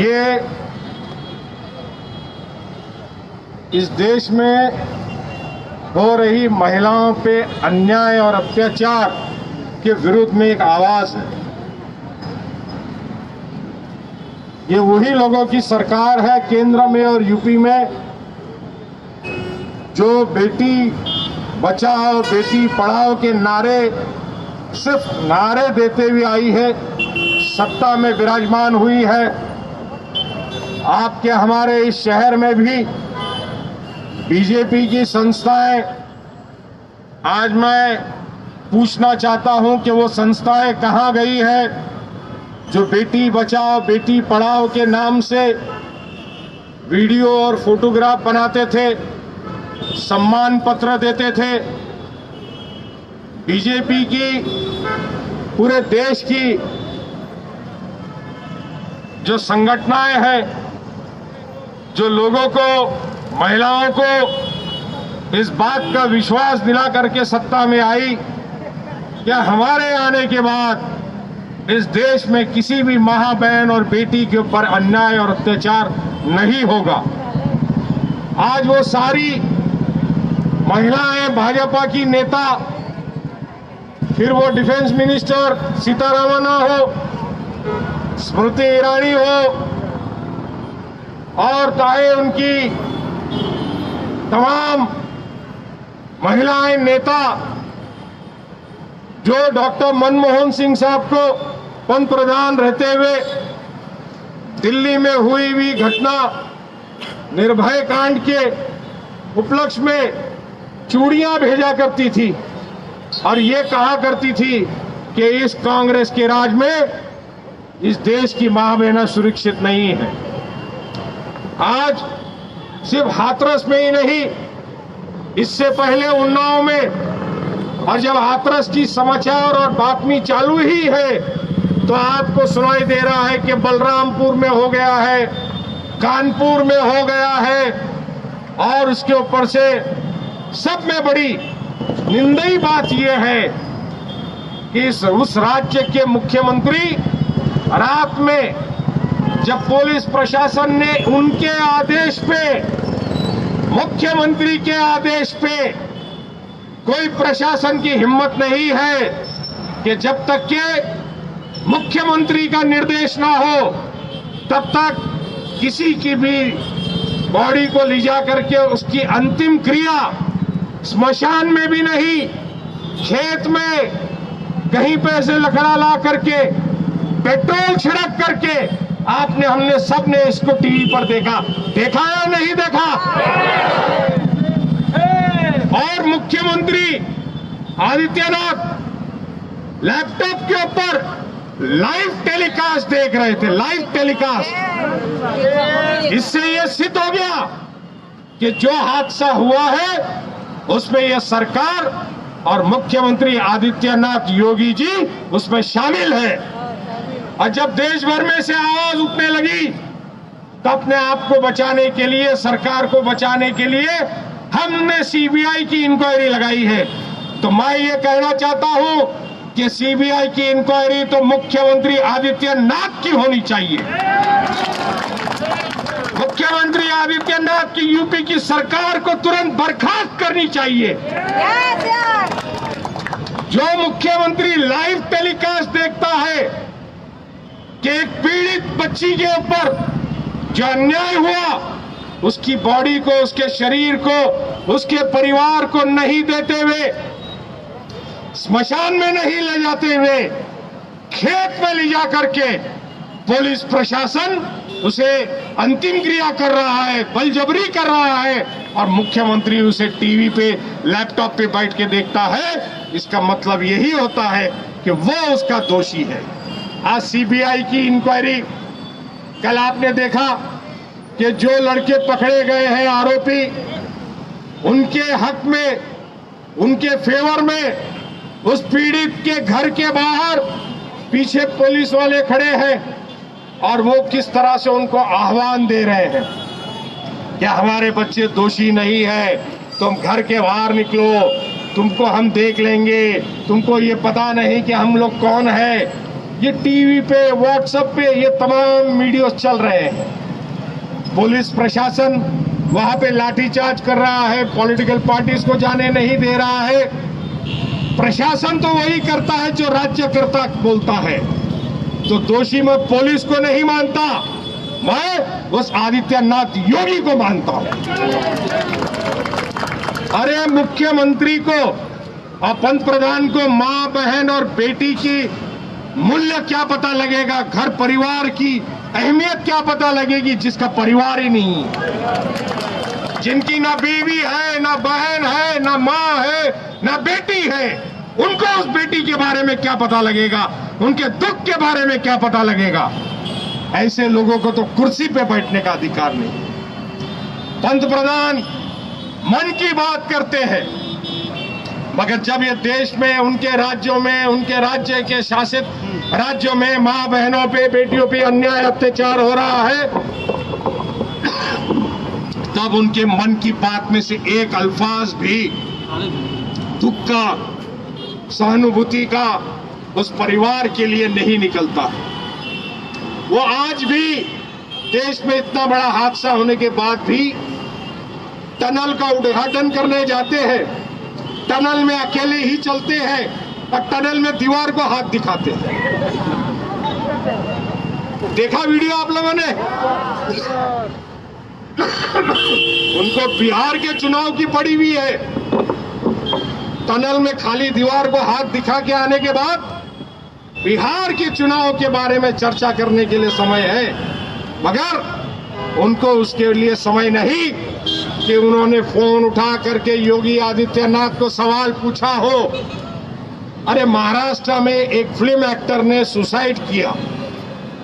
ये इस देश में हो रही महिलाओं पे अन्याय और अत्याचार के विरुद्ध में एक आवाज है। ये वही लोगों की सरकार है केंद्र में और यूपी में जो बेटी बचाओ बेटी पढ़ाओ के नारे सिर्फ नारे देते हुए आई है, सत्ता में विराजमान हुई है। आपके हमारे इस शहर में भी बीजेपी की संस्थाएं, आज मैं पूछना चाहता हूं कि वो संस्थाएं कहां गई है जो बेटी बचाओ बेटी पढ़ाओ के नाम से वीडियो और फोटोग्राफ बनाते थे, सम्मान पत्र देते थे। बीजेपी की पूरे देश की जो संगठनाएं हैं, जो लोगों को महिलाओं को इस बात का विश्वास दिला करके सत्ता में आई कि हमारे आने के बाद इस देश में किसी भी मां बहन और बेटी के ऊपर अन्याय और अत्याचार नहीं होगा। आज वो सारी महिलाएं, भाजपा की नेता, फिर वो डिफेंस मिनिस्टर सीतारमण हो, स्मृति ईरानी हो, और चाहे उनकी तमाम महिलाएं नेता जो डॉक्टर मनमोहन सिंह साहब को पंत प्रधान रहते हुए दिल्ली में हुई घटना निर्भया कांड के उपलक्ष्य में चूड़ियां भेजा करती थी और ये कहा करती थी कि इस कांग्रेस के राज में इस देश की मां बहनें सुरक्षित नहीं है। आज सिर्फ हाथरस में ही नहीं, इससे पहले उन्नाव में, और जब हाथरस की समाचार और बातमी चालू ही है तो आपको सुनाई दे रहा है कि बलरामपुर में हो गया है, कानपुर में हो गया है, और उसके ऊपर से सब में बड़ी निंदनीय बात यह है कि उस राज्य के मुख्यमंत्री रात में जब पुलिस प्रशासन ने उनके आदेश पे, मुख्यमंत्री के आदेश पे, कोई प्रशासन की हिम्मत नहीं है कि जब तक के मुख्यमंत्री का निर्देश ना हो तब तक किसी की भी बॉडी को ले जा करके उसकी अंतिम क्रिया स्मशान में भी नहीं, खेत में कहीं पे ऐसे लकड़ा ला करके पेट्रोल छिड़क करके हमने सबने इसको टीवी पर देखा या नहीं देखा। और मुख्यमंत्री आदित्यनाथ लैपटॉप के ऊपर लाइव टेलीकास्ट देख रहे थे, लाइव टेलीकास्ट। इससे यह सिद्ध हो गया कि जो हादसा हुआ है उसमें यह सरकार और मुख्यमंत्री आदित्यनाथ योगी जी उसमें शामिल है। और जब देश भर में से आवाज उठने लगी तो अपने आप को बचाने के लिए, सरकार को बचाने के लिए हमने सीबीआई की इंक्वायरी लगाई है। तो मैं ये कहना चाहता हूं कि सीबीआई की इंक्वायरी तो मुख्यमंत्री आदित्यनाथ की होनी चाहिए। मुख्यमंत्री आदित्यनाथ की यूपी की सरकार को तुरंत बर्खास्त करनी चाहिए। जो मुख्यमंत्री लाइव टेलीकास्ट देखता है कि एक पीड़ित बच्ची के ऊपर जो अन्याय हुआ, उसकी बॉडी को, उसके शरीर को, उसके परिवार को नहीं देते हुए, स्मशान में नहीं ले जाते हुए, खेत में ले जा करके पुलिस प्रशासन उसे अंतिम क्रिया कर रहा है, बलजबरी कर रहा है, और मुख्यमंत्री उसे टीवी पे, लैपटॉप पे बैठ के देखता है, इसका मतलब यही होता है कि वो उसका दोषी है। आज सीबीआई की इंक्वायरी, कल आपने देखा कि जो लड़के पकड़े गए हैं आरोपी, उनके हक में, उनके फेवर में उस पीड़ित के घर के बाहर पीछे पुलिस वाले खड़े हैं और वो किस तरह से उनको आह्वान दे रहे हैं कि हमारे बच्चे दोषी नहीं है, तुम घर के बाहर निकलो, तुमको हम देख लेंगे, तुमको ये पता नहीं कि हम लोग कौन है। ये टीवी पे, व्हाट्सएप पे ये तमाम वीडियोस चल रहे हैं। पुलिस प्रशासन वहां पे लाठीचार्ज कर रहा है, पॉलिटिकल पार्टीज को जाने नहीं दे रहा है। प्रशासन तो वही करता है जो राज्यकर्ता बोलता है। तो दोषी मैं पुलिस को नहीं मानता, मैं उस आदित्यनाथ योगी को मानता हूं। अरे मुख्यमंत्री को और पंत प्रधान को मां, बहन और बेटी की मूल्य क्या पता लगेगा, घर परिवार की अहमियत क्या पता लगेगी जिसका परिवार ही नहीं, जिनकी ना बीवी है, ना बहन है, ना मां है, ना बेटी है। उनको उस बेटी के बारे में क्या पता लगेगा, उनके दुख के बारे में क्या पता लगेगा। ऐसे लोगों को तो कुर्सी पे बैठने का अधिकार नहीं। पंत प्रधान मन की बात करते हैं, मगर जब ये देश में, उनके राज्यों में, उनके राज्य के शासित राज्यों में मां बहनों पे, बेटियों पे अन्याय अत्याचार हो रहा है, तब उनके मन की बात में से एक अल्फाज भी दुख का, सहानुभूति का उस परिवार के लिए नहीं निकलता। वो आज भी देश में इतना बड़ा हादसा होने के बाद भी टनल का उद्घाटन करने जाते हैं, टनल में अकेले ही चलते हैं और टनल में दीवार को हाथ दिखाते हैं। देखा वीडियो आप लोगों ने? उनको बिहार के चुनाव की पड़ी हुई है। टनल में खाली दीवार को हाथ दिखा के आने के बाद बिहार के चुनाव के बारे में चर्चा करने के लिए समय है, मगर उनको उसके लिए समय नहीं कि उन्होंने फोन उठा करके योगी आदित्यनाथ को सवाल पूछा हो। अरे महाराष्ट्र में एक फिल्म एक्टर ने सुसाइड किया,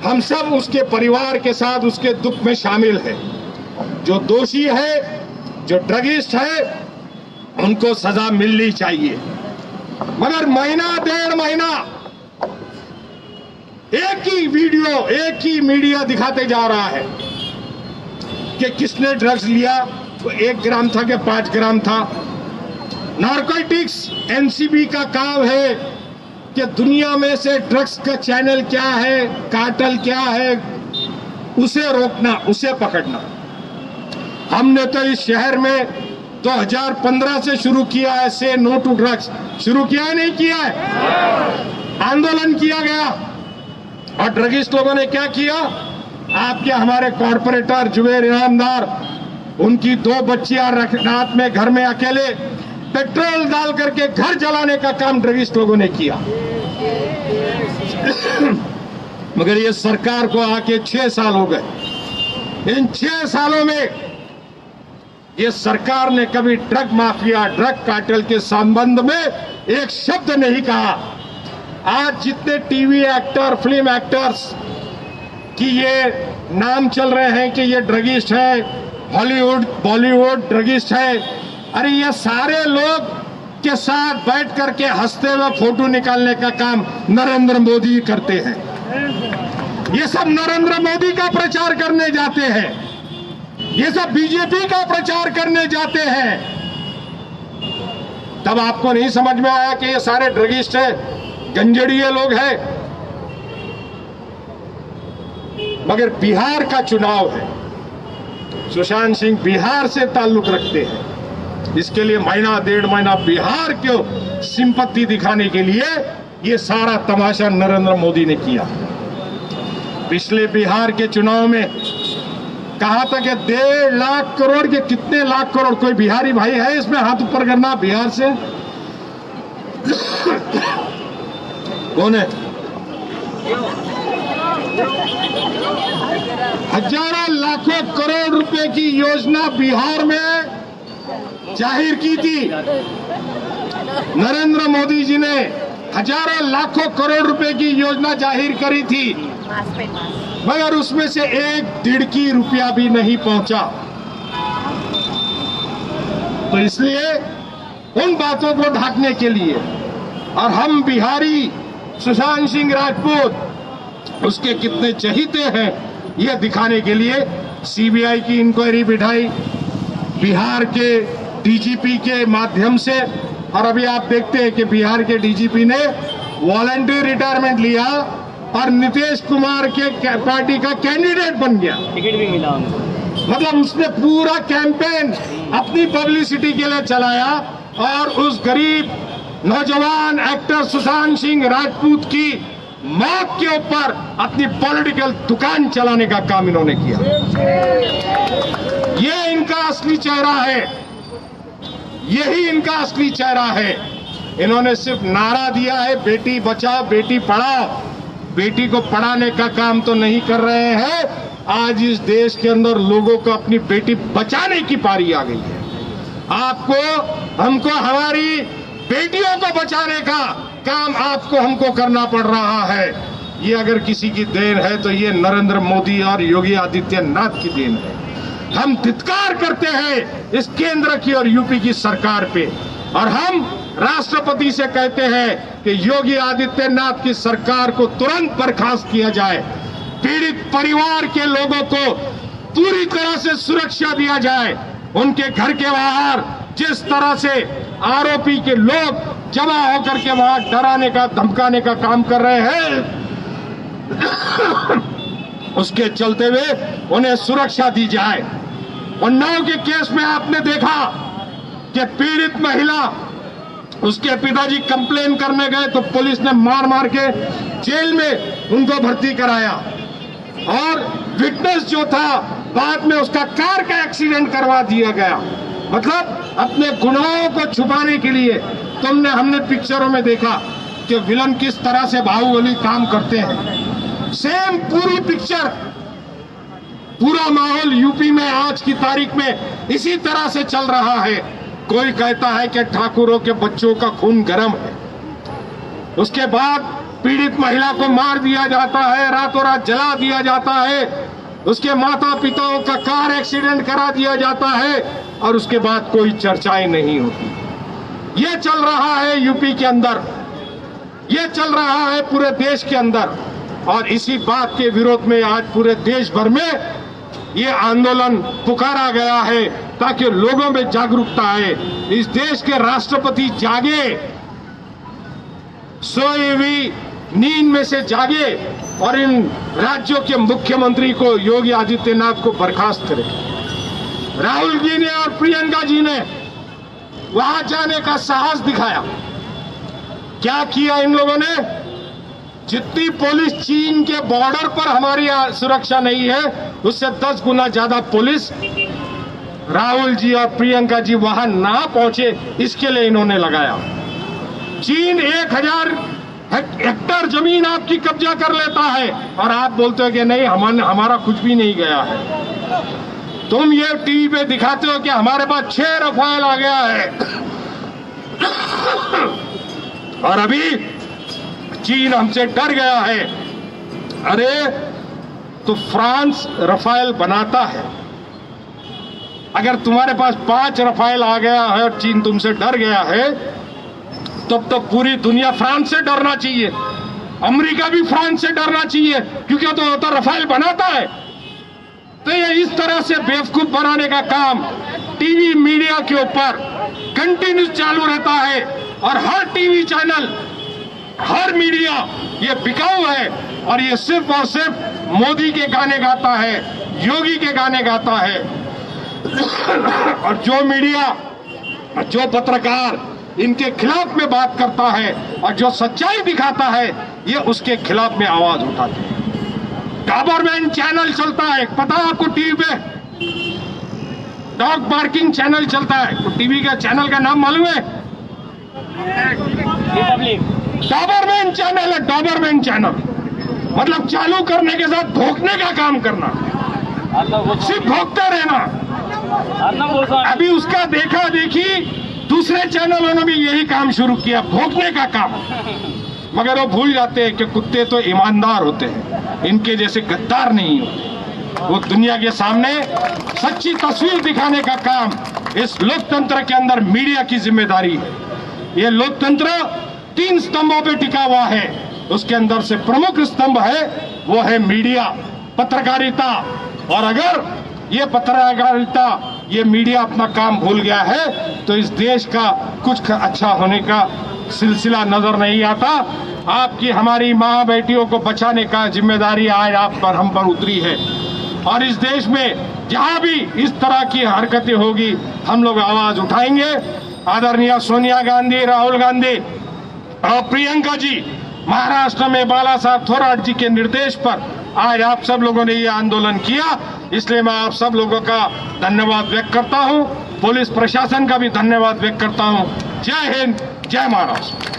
हम सब उसके परिवार के साथ उसके दुख में शामिल है। जो दोषी है, जो ड्रगिस्ट है, उनको सजा मिलनी चाहिए। मगर महीना, 1.5 महीना एक ही वीडियो, एक ही मीडिया दिखाते जा रहा है कि किसने ड्रग्स लिया, तो 1 ग्राम था कि 5 ग्राम था। नारकोटिक्स एनसीबी का काम है कि दुनिया में से ड्रग्स का चैनल क्या है, कार्टेल क्या है, उसे रोकना, उसे पकड़ना। हमने तो इस शहर में 2015 से शुरू किया है, से नो टू ड्रग्स शुरू किया है, नहीं किया है? आंदोलन किया गया और ड्रगिस्ट लोगों ने क्या किया? आपके हमारे कॉर्पोरेटर जुबेर ईनामदार, उनकी 2 बच्चियां रात में घर में अकेले पेट्रोल डाल करके घर जलाने का काम ड्रगिस्ट लोगों ने किया। मगर ये सरकार को आके 6 साल हो गए। इन 6 सालों में ये सरकार ने कभी ड्रग माफिया, ड्रग कार्टेल के संबंध में एक शब्द नहीं कहा। आज जितने टीवी एक्टर, फिल्म एक्टर्स की ये नाम चल रहे हैं कि ये ड्रगिस्ट है, हॉलीवुड, बॉलीवुड ड्रगिस्ट है, अरे ये सारे लोग के साथ बैठ करके हंसते हुए फोटो निकालने का काम नरेंद्र मोदी करते हैं। ये सब नरेंद्र मोदी का प्रचार करने जाते हैं, ये सब बीजेपी का प्रचार करने जाते हैं। तब आपको नहीं समझ में आया कि ये सारे ड्रगिस्ट है, गंजड़िए लोग हैं। मगर बिहार का चुनाव है, सुशांत सिंह बिहार से ताल्लुक रखते हैं, इसके लिए महीना, 1.5 महीना बिहार को सिंपत्ति दिखाने के लिए ये सारा तमाशा नरेंद्र मोदी ने किया। पिछले बिहार के चुनाव में कहा था कि 1.5 लाख करोड़ के, कितने लाख करोड़, कोई बिहारी भाई है इसमें हाथ ऊपर करना बिहार से? कौन है? हजारों लाखों करोड़ रुपए की योजना बिहार में जाहिर की थी। नरेंद्र मोदी जी ने हजारों लाखों करोड़ रुपए की योजना जाहिर करी थी, मगर उसमें से 1 तिड़की रुपया भी नहीं पहुंचा। तो इसलिए उन बातों को ढकने के लिए, और हम बिहारी सुशांत सिंह राजपूत उसके कितने चहीते हैं, यह दिखाने के लिए सीबीआई की इंक्वायरी बिठाई बिहार के डीजीपी के माध्यम से। और अभी आप देखते हैं कि बिहार के डीजीपी ने वॉलंटरी रिटायरमेंट लिया और नीतीश कुमार के पार्टी का कैंडिडेट बन गया। टिकट भी मिला उनको। मतलब उसने पूरा कैंपेन अपनी पब्लिसिटी के लिए चलाया और उस गरीब नौजवान एक्टर सुशांत सिंह राजपूत की मौत के ऊपर अपनी पॉलिटिकल दुकान चलाने का काम इन्होंने किया। ये इनका असली चेहरा है, यही इनका असली चेहरा है। इन्होंने सिर्फ नारा दिया है बेटी बचाओ बेटी पढ़ाओ, बेटी को पढ़ाने का काम तो नहीं कर रहे हैं। आज इस देश के अंदर लोगों को अपनी बेटी बचाने की पारी आ गई है। आपको हमको हमारी बेटियों को बचाने का काम आपको हमको करना पड़ रहा है। ये अगर किसी की देन है तो ये नरेंद्र मोदी और योगी आदित्यनाथ की देन है। हम धिक्कार करते हैं इस केंद्र की और यूपी की सरकार पे, और हम राष्ट्रपति से कहते हैं कि योगी आदित्यनाथ की सरकार को तुरंत बर्खास्त किया जाए, पीड़ित परिवार के लोगों को पूरी तरह से सुरक्षा दिया जाए। उनके घर के बाहर जिस तरह से आरोपी के लोग जमा होकर के वहां डराने का धमकाने का काम कर रहे हैं, उसके चलते हुए उन्हें सुरक्षा दी जाए। उन्नाव के केस में आपने देखा कि पीड़ित महिला, उसके पिताजी कंप्लेन करने गए तो पुलिस ने मार मार के जेल में उनको भर्ती कराया, और विटनेस जो था बाद में उसका कार का एक्सीडेंट करवा दिया गया। मतलब अपने गुनाहों को छुपाने के लिए हमने पिक्चरों में देखा कि विलन किस तरह से बाहुबली काम करते हैं। सेम पूरी पिक्चर, पूरा माहौल यूपी में आज की तारीख में इसी तरह से चल रहा है। कोई कहता है कि ठाकुरों के बच्चों का खून गर्म है, उसके बाद पीड़ित महिला को मार दिया जाता है, रातों रात जला दिया जाता है, उसके माता पिताओं का कार एक्सीडेंट करा दिया जाता है, और उसके बाद कोई चर्चाएं नहीं होती। ये चल रहा है यूपी के अंदर, ये चल रहा है पूरे देश के अंदर, और इसी बात के विरोध में आज पूरे देश भर में ये आंदोलन पुकारा गया है ताकि लोगों में जागरूकता आए। इस देश के राष्ट्रपति जागे, सोई हुई नींद में से जागे और इन राज्यों के मुख्यमंत्री को, योगी आदित्यनाथ को बर्खास्त करे। राहुल जी ने और प्रियंका जी ने वहां जाने का साहस दिखाया। क्या किया इन लोगों ने? जितनी पुलिस चीन के बॉर्डर पर हमारी सुरक्षा नहीं है, उससे 10 गुना ज्यादा पुलिस राहुल जी और प्रियंका जी वहां ना पहुंचे इसके लिए इन्होंने लगाया। चीन 1000 हेक्टेयर जमीन आपकी कब्जा कर लेता है और आप बोलते हो कि नहीं हमारा कुछ भी नहीं गया है। तुम ये टीवी पे दिखाते हो कि हमारे पास 6 रफाल आ गया है, और अभी चीन हमसे डर गया है। अरे तो फ्रांस रफाल बनाता है, अगर तुम्हारे पास 5 रफाल आ गया है और चीन तुमसे डर गया है, तब तो पूरी दुनिया फ्रांस से डरना चाहिए, अमेरिका भी फ्रांस से डरना चाहिए, क्योंकि तो रफाल बनाता है। तो ये इस तरह से बेवकूफ बनाने का काम टीवी मीडिया के ऊपर कंटिन्यू चालू रहता है, और हर टीवी चैनल, हर मीडिया ये बिकाऊ है, और ये सिर्फ और सिर्फ मोदी के गाने गाता है, योगी के गाने गाता है। और जो मीडिया, जो पत्रकार इनके खिलाफ में बात करता है और जो सच्चाई दिखाता है, ये उसके खिलाफ में आवाज उठाते हैं। डॉबरमैन चैनल चलता है, पता है आपको? टीवी पे डॉग बार्किंग चैनल चलता है। तो टीवी का चैनल का नाम मालूम है? डॉबरमैन चैनल है। डॉबरमैन चैनल मतलब चालू करने के साथ भोंकने का काम करना, सिर्फ भोंकते रहना। अभी उसका देखा देखी दूसरे चैनलों ने भी यही काम शुरू किया, भोंकने का काम। मगर वो भूल जाते हैं कि कुत्ते तो ईमानदार होते हैं, इनके जैसे गद्दार नहीं होते। वो दुनिया के सामने सच्ची तस्वीर दिखाने का काम इस लोकतंत्र के अंदर मीडिया की जिम्मेदारी है। ये लोकतंत्र 3 स्तंभों पे टिका हुआ है, उसके अंदर से प्रमुख स्तंभ है वो है मीडिया, पत्रकारिता। और अगर ये पत्रकारिता, ये मीडिया अपना काम भूल गया है तो इस देश का कुछ अच्छा होने का सिलसिला नजर नहीं आता। आपकी हमारी माँ बेटियों को बचाने का जिम्मेदारी आज आप पर, हम पर उतरी है। और इस देश में जहां भी इस तरह की हरकतें होगी हम लोग आवाज उठाएंगे। आदरणीय सोनिया गांधी, राहुल गांधी और प्रियंका जी, महाराष्ट्र में बाला साहब थोराट जी के निर्देश पर आज आप सब लोगों ने ये आंदोलन किया, इसलिए मैं आप सब लोगों का धन्यवाद व्यक्त करता हूं। पुलिस प्रशासन का भी धन्यवाद व्यक्त करता हूं। जय हिंद, जय महाराष्ट्र।